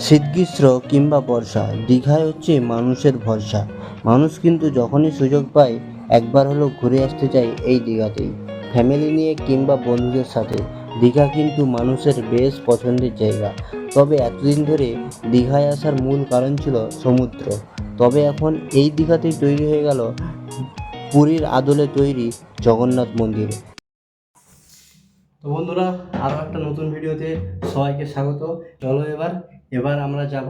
শীত গ্রীষ্ম কিংবা বর্ষা, দীঘায় হচ্ছে মানুষের ভরসা। মানুষ কিন্তু যখনই সুযোগ পায় একবার হলেও ঘুরে আসতে চায় এই দীঘাতেই, ফ্যামিলি নিয়ে কিংবা বন্ধুদের সাথে। দীঘা কিন্তু মানুষের বেশ পছন্দের জায়গা। তবে এতদিন ধরে দীঘায় আসার মূল কারণ ছিল সমুদ্র। তবে এখন এই দীঘাতেই তৈরি হয়ে গেল পুরীর আদলে তৈরি জগন্নাথ মন্দির। তো বন্ধুরা, আরও একটা নতুন ভিডিওতে সবাইকে স্বাগত। চলো এবার আমরা যাব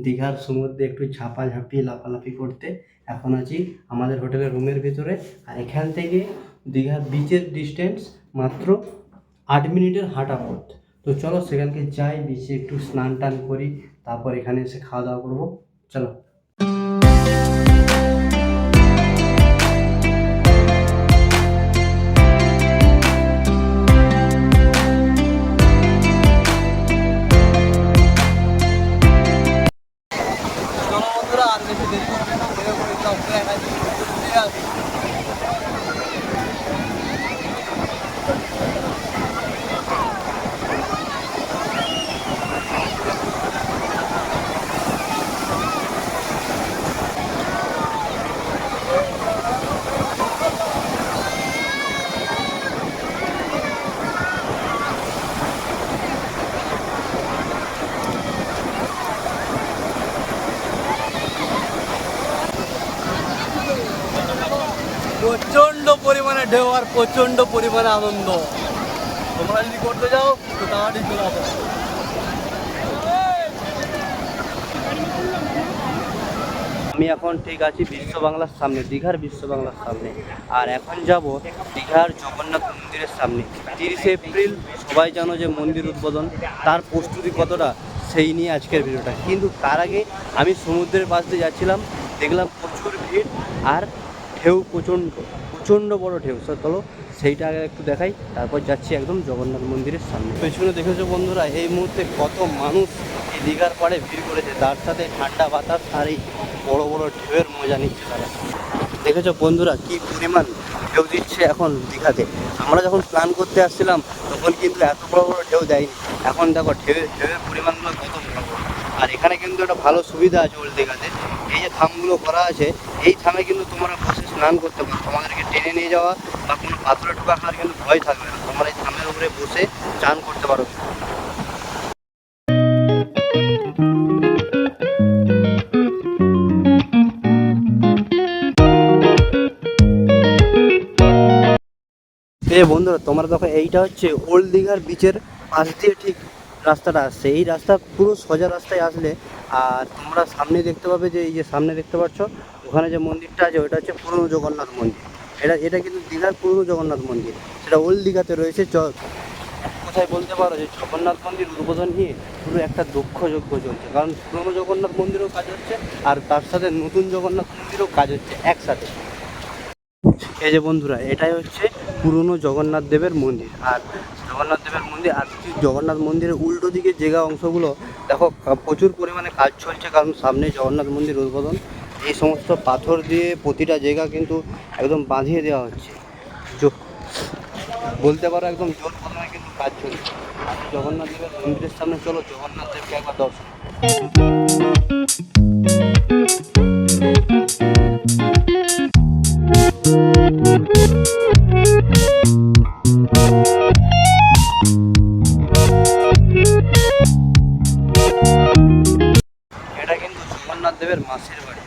দীঘার সমুদ্রে একটু ঝাপাঝাপি লাফালাফি করতে। এখন আছি আমাদের হোটেলের রুমের ভিতরে, আর এখান থেকে দীঘার বিচের ডিস্টেন্স মাত্র 8 মিনিটের হাঁটা পথ। তো চলো সেখানকে যাই, বিচে একটু স্নান টান করি, তারপর এখানে এসে খাওয়া দাওয়া করবো। চলো। বন্ধুরা, আর বেশি দেরি করবে না, প্রচন্ড পরিমাণে ঢেউ আর প্রচন্ড পরিমাণে আনন্দ। তোমরা যদি করতে যাও তো তাড়াতাড়ি চলে আসো। আমি এখন ঠিক আছি বিশ্ব বাংলার সামনে, দীঘার বিশ্ব বাংলার সামনে। আর এখন যাব দীঘার জগন্নাথ মন্দিরের সামনে। 30শে এপ্রিল সবাই জানো যে মন্দির উদ্বোধন, তার প্রস্তুতি কতটা সেই নিয়ে আজকের ভিডিওটা। কিন্তু তার আগে আমি সমুদ্রের পাশ দিয়ে যাচ্ছিলাম, দেখলাম প্রচুর ভিড় আর ঢেউ, প্রচণ্ড বড় ঢেউ। চলো সেইটা আগে একটু দেখাই, তারপর যাচ্ছি একদম জগন্নাথ মন্দিরের সামনে। পেছনে দেখেছো বন্ধুরা, এই মুহূর্তে কত মানুষ এই দীঘার পাড়ে ভিড় করেছে, তার সাথে ঠান্ডা বাতাস আর এই বড় বড় ঢেউয়ের মজা নিচ্ছে তারা। দেখেছো বন্ধুরা কি পরিমাণ ঢেউ দিচ্ছে এখন দীঘাতে। আমরা যখন স্নান করতে আসছিলাম তখন কিন্তু এত বড় বড় ঢেউ দেয়নি। এখন দেখো ঢেউয়ের পরিমাণগুলো কত বড় বড়। আর এখানে কিন্তু একটা ভালো সুবিধা আছে ওল্ড দীঘাতে, এই যে থামগুলো করা আছে, এই থামে কিন্তু তোমরা বসে স্নান করতে পারো। তোমাদেরকে টেনে নিয়ে যাওয়া বা কোনো পাথরে ঢোকা খাওয়ার কিন্তু ভয় থাকবে না, তোমরা এই থামের উপরে বসে চান করতে পারো। বন্ধুরা তোমরা দেখো, এইটা হচ্ছে ওল্ড দীঘার বিচের পাশ দিয়ে ঠিক রাস্তাটা আসছে। এই রাস্তা পুরো সোজা রাস্তায় আসলে আর তোমরা সামনে দেখতে পাবে যে এই যে সামনে দেখতে পাচ্ছ ওখানে যে মন্দিরটা আছে, ওটা হচ্ছে পুরনো জগন্নাথ মন্দির। এটা কিন্তু দীঘার পুরনো জগন্নাথ মন্দির, সেটা ওল্ড দীঘাতে রয়েছে। কোথায় বলতে পারো যে জগন্নাথ মন্দির উদ্বোধন নিয়ে পুরো একটা দক্ষযজ্ঞ চলছে, কারণ পুরনো জগন্নাথ মন্দিরও কাজ হচ্ছে আর তার সাথে নতুন জগন্নাথ মন্দিরও কাজ হচ্ছে একসাথে। এই যে বন্ধুরা, এটাই হচ্ছে পুরনো জগন্নাথ দেবের মন্দির। আর জগন্নাথ মন্দিরের উল্টো দিকে জায়গা অংশগুলো দেখো প্রচুর পরিমাণে কাজ চলছে, কারণ সামনে জগন্নাথ মন্দির উদ্বোধন। এই সমস্ত পাথর দিয়ে প্রতিটা জায়গা কিন্তু একদম বাঁধিয়ে দেওয়া হচ্ছে, বলতে পারো একদম জোর কদমে কিন্তু কাজ চলছে। জগন্নাথ দেবের মন্দিরের সামনে চলো জগন্নাথ দেবকে একবার দর্শন। এটা কিন্তু জগন্নাথ দেবের মাসির বাড়ি।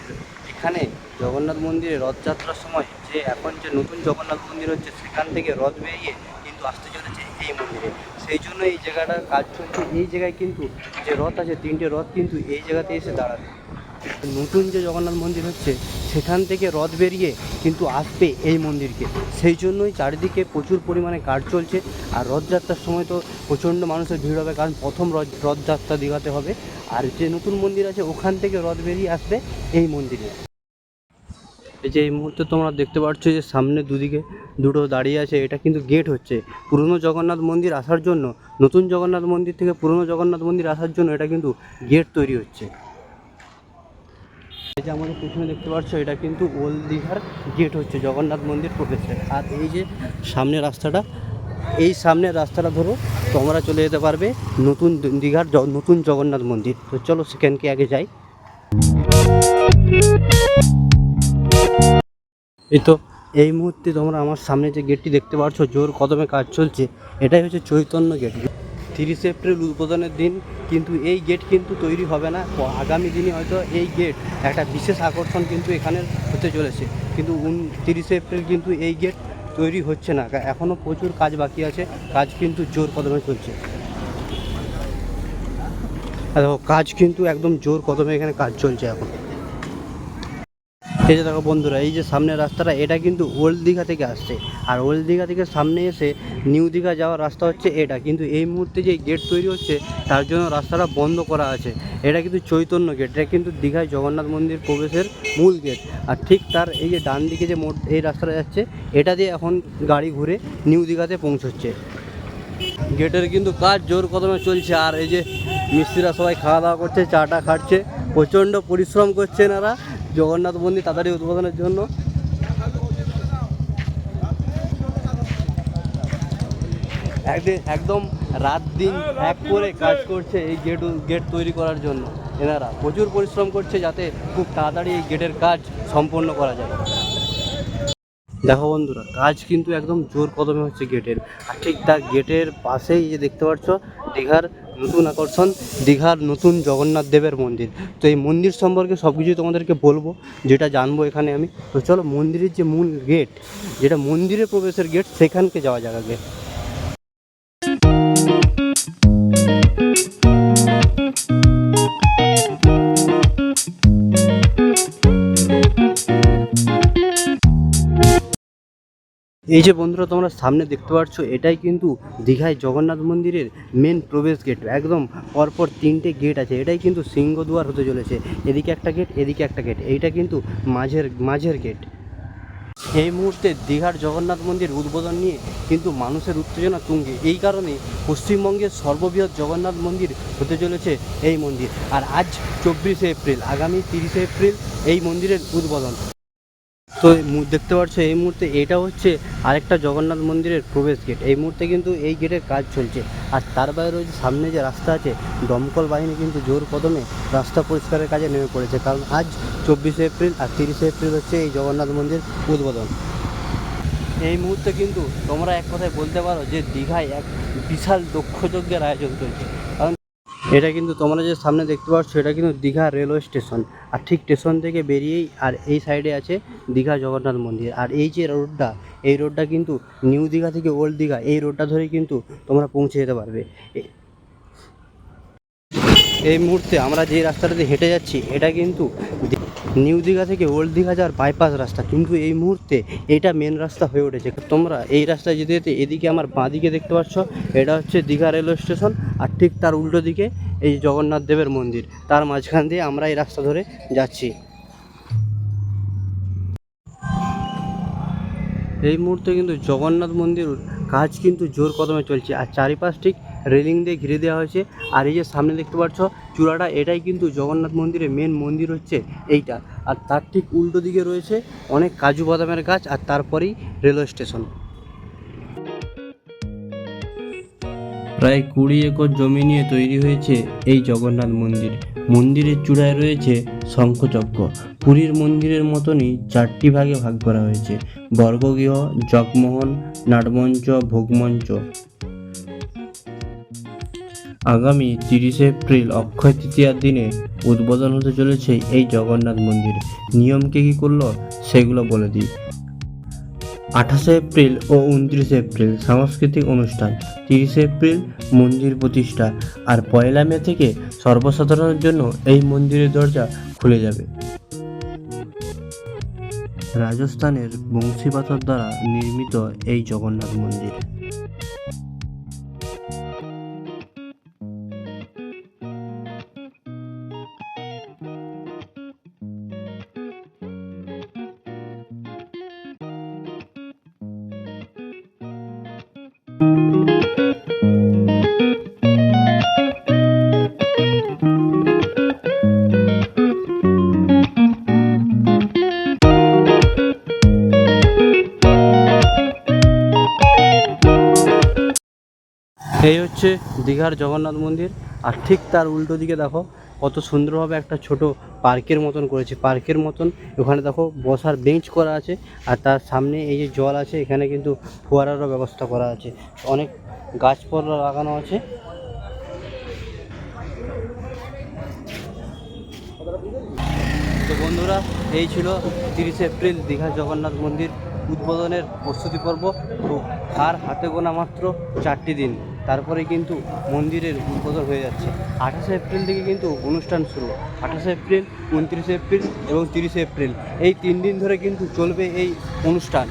এখানে জগন্নাথ মন্দিরে রথযাত্রার সময় যে এখন যে নতুন জগন্নাথ মন্দির হচ্ছে, সেখান থেকে রথ বেরিয়ে কিন্তু আসতে চলেছে এই মন্দিরে। সেই জন্য এই জায়গাটার কাজ চলছে। এই জায়গায় কিন্তু যে রথ আছে, 3টে রথ কিন্তু এই জায়গাতে এসে দাঁড়াবে। নতুন যে জগন্নাথ মন্দির হচ্ছে সেখান থেকে রথ বেরিয়ে কিন্তু আসবে এই মন্দিরকে। সেই জন্যই চারিদিকে প্রচুর পরিমাণে কাজ চলছে। আর রথযাত্রার সময় তো প্রচণ্ড মানুষের ভিড় হবে, কারণ প্রথম রথযাত্রা দীঘাতে হবে। আর যে নতুন মন্দির আছে ওখান থেকে রথ বেরিয়ে আসবে এই মন্দিরে। এই যে এই মুহূর্তে তোমরা দেখতে পাচ্ছ যে সামনে দুদিকে দুটো দাঁড়িয়ে আছে, এটা কিন্তু গেট হচ্ছে পুরনো জগন্নাথ মন্দির আসার জন্য। নতুন জগন্নাথ মন্দির থেকে পুরনো জগন্নাথ মন্দির আসার জন্য এটা কিন্তু গেট তৈরি হচ্ছে। এই যে আমাদের পেছনে দেখতে পাচ্ছ, এটা কিন্তু ওল্ড দীঘার গেট হচ্ছে জগন্নাথ মন্দির প্রবেশের। আর এই যে সামনে রাস্তাটা, এই সামনের রাস্তাটা ধরো তোমরা চলে যেতে পারবে নতুন দীঘার নতুন জগন্নাথ মন্দির। তো চলো সেখানকে আগে যাই। এই তো এই মুহূর্তে তোমরা আমার সামনে যে গেটটি দেখতে পাচ্ছ জোর কদমে কাজ চলছে, এটাই হচ্ছে চৈতন্য গেট। 30 এপ্রিল উদ্বোধনের দিন কিন্তু এই গেট কিন্তু তৈরি হবে না, আগামী দিনে হয়তো এই গেট একটা বিশেষ আকর্ষণ কিন্তু এখানে হতে চলেছে। কিন্তু 30 এপ্রিল কিন্তু এই গেট তৈরি হচ্ছে না, এখনও প্রচুর কাজ বাকি আছে, কাজ কিন্তু জোর কদমে চলছে। দেখো কাজ কিন্তু একদম জোর কদমে এখানে কাজ চলছে এখন। এই যে দেখো বন্ধুরা, এই যে সামনের রাস্তাটা এটা কিন্তু ওল্ড দীঘা থেকে আসছে, আর ওল্ড দীঘা থেকে সামনে এসে নিউ দীঘা যাওয়ার রাস্তা হচ্ছে এটা। কিন্তু এই মুহূর্তে যে গেট তৈরি হচ্ছে তার জন্য রাস্তাটা বন্ধ করা আছে। এটা কিন্তু চৈতন্য গেট, এটা কিন্তু দীঘায় জগন্নাথ মন্দির প্রবেশের মূল গেট। আর ঠিক তার এই যে ডান দিকে যে মোড় এই রাস্তাটা যাচ্ছে এটা দিয়ে এখন গাড়ি ঘুরে নিউ দীঘাতে পৌঁছচ্ছে। গেটের কিন্তু কাজ জোর কদমে চলছে, আর এই যে মিস্ত্রিরা সবাই খাওয়া দাওয়া করছে, চাটা খাচ্ছে, প্রচণ্ড পরিশ্রম করছে এনারা জগন্নাথ মন্দির তাড়াতাড়ি উদ্বোধনের জন্য। একদম রাত দিন এক করে কাজ করছে এই গেট তৈরি করার জন্য। এনারা প্রচুর পরিশ্রম করছে যাতে খুব তাড়াতাড়ি এই গেটের কাজ সম্পন্ন করা যায়। দেখো বন্ধুরা, কাজ কিন্তু একদম জোর কদমে হচ্ছে গেটের, আর ঠিক তার গেটের পাশেই যে দেখতে পাচ্ছ দীঘার নতুন আকর্ষণ, দীঘার নতুন জগন্নাথ দেবের মন্দির। তো এই মন্দির সম্পর্কে সব কিছুই তোমাদেরকে বলবো, যেটা জানবো এখানে আমি। তো চলো মন্দিরের যে মূল গেট, যেটা মন্দিরে প্রবেশের গেট, সেখানকে যাওয়া যাক আগে। এই যে বন্ধুরা তোমরা সামনে দেখতে পাচ্ছ এটাই কিন্তু দীঘায় জগন্নাথ মন্দিরের মেন প্রবেশ গেট। একদম পরপর 3টে গেট আছে, এটাই কিন্তু সিংহদুয়ার হতে চলেছে। এদিকে একটা গেট, এদিকে একটা গেট, এইটা কিন্তু মাঝের গেট। এই মুহূর্তে দীঘার জগন্নাথ মন্দির উদ্বোধন নিয়ে কিন্তু মানুষের উত্তেজনা তুঙ্গে। এই কারণে পশ্চিমবঙ্গের সর্ববৃহৎ জগন্নাথ মন্দির হতে চলেছে এই মন্দির। আর আজ 24 এপ্রিল, আগামী 30 এপ্রিল এই মন্দিরের উদ্বোধন। তো দেখতে পাচ্ছ এই মুহূর্তে এটা হচ্ছে আরেকটা জগন্নাথ মন্দিরের প্রবেশ গেট। এই মুহূর্তে কিন্তু এই গেটের কাজ চলছে, আর তার বাইরে ওই যে সামনে যে রাস্তা আছে, দমকল বাহিনী কিন্তু জোর কদমে রাস্তা পরিষ্কারের কাজে নেমে পড়েছে, কারণ আজ 24 এপ্রিল আর 30 এপ্রিল হচ্ছে এই জগন্নাথ মন্দির উদ্বোধন। এই মুহূর্তে কিন্তু তোমরা এক কথায় বলতে পারো যে দীঘায় এক বিশাল দক্ষযজ্ঞের আয়োজন চলছে। কারণ এটা কিন্তু তোমরা যে সামনে দেখতে পাচ্ছ এটা কিন্তু দীঘা রেলওয়ে স্টেশন, আর ঠিক স্টেশন থেকে বেরিয়েই আর এই সাইডে আছে দীঘা জগন্নাথ মন্দির। আর এই যে রোডটা, এই রোডটা কিন্তু নিউ দীঘা থেকে ওল্ড দীঘা, এই রোডটা ধরেই কিন্তু তোমরা পৌঁছে যেতে পারবে। এই মুহূর্তে আমরা যে রাস্তাটাতে হেঁটে যাচ্ছি এটা কিন্তু নিউ দীঘা থেকে ওল্ড দীঘা যাওয়ার বাইপাস রাস্তা, কিন্তু এই মুহূর্তে এটা মেন রাস্তা হয়ে উঠেছে। তোমরা এই রাস্তায় যেতে যেতে এদিকে আমার বাঁ দিকে দেখতে পাচ্ছ এটা হচ্ছে দীঘা রেলওয়ে স্টেশন, আর ঠিক তার উল্টো দিকে এই জগন্নাথ দেবের মন্দির, তার মাঝখান দিয়ে আমরা এই রাস্তা ধরে যাচ্ছি। এই মুহূর্তে কিন্তু জগন্নাথ মন্দির কাজ কিন্তু জোর কদমে চলছে, আর চারিপাশ ঠিক রেলিং দিয়ে ঘিরে দেওয়া হয়েছে। আর এই যে সামনে দেখতে পাচ্ছ চূড়াটা, এটাই কিন্তু জগন্নাথ মন্দিরের মেন মন্দির হচ্ছে এইটা। আর তার ঠিক উল্টো দিকে রয়েছে অনেক কাজু বাদামের গাছ, আর তারপরেই রেলওয়ে স্টেশন। প্রায় 20 একর জমি নিয়ে তৈরি হয়েছে এই জগন্নাথ মন্দির। মন্দিরের চূড়ায় রয়েছে শঙ্খচক্র। পুরীর মন্দিরের মতনই 4টি ভাগে ভাগ করা হয়েছে: গর্ভগৃহ, জগমোহন, নাটমঞ্চ, ভোগমঞ্চ। আগামী 30 এপ্রিল অক্ষয় তৃতীয়ার দিনে উদ্বোধন হতে চলেছে এই জগন্নাথ মন্দির। নিয়মকে কী করলো সেগুলো বলে দিই। 28 এপ্রিল ও 29 এপ্রিল সাংস্কৃতিক অনুষ্ঠান, 30 এপ্রিল মন্দির প্রতিষ্ঠা, আর 1 মে থেকে সর্বসাধারণের জন্য এই মন্দিরের দরজা খুলে যাবে। রাজস্থানের বংশী পাথর দ্বারা নির্মিত এই জগন্নাথ মন্দির। এই হচ্ছে দীঘার জগন্নাথ মন্দির, আর ঠিক তার উল্টো দিকে দেখো কত সুন্দরভাবে একটা ছোট পার্কের মতন করেছে। পার্কের মতন ওখানে দেখো বসার বেঞ্চ করা আছে, আর তার সামনে এই যে জল আছে, এখানে কিন্তু ফোয়ারারও ব্যবস্থা করা আছে। অনেক গাছপালা লাগানো আছে। তো বন্ধুরা, এই ছিল 30শে এপ্রিল দীঘা জগন্নাথ মন্দির উদ্বোধনের প্রস্তুতি পর্ব। তো আর হাতে গোনা মাত্র 4টি দিন, তারপরে কিন্তু মন্দিরের উদ্বোধন হয়ে যাচ্ছে। 28শে এপ্রিল থেকে কিন্তু অনুষ্ঠান শুরু। 28শে এপ্রিল, 29শে এপ্রিল এবং 30শে এপ্রিল, এই 3 দিন ধরে কিন্তু চলবে এই অনুষ্ঠান।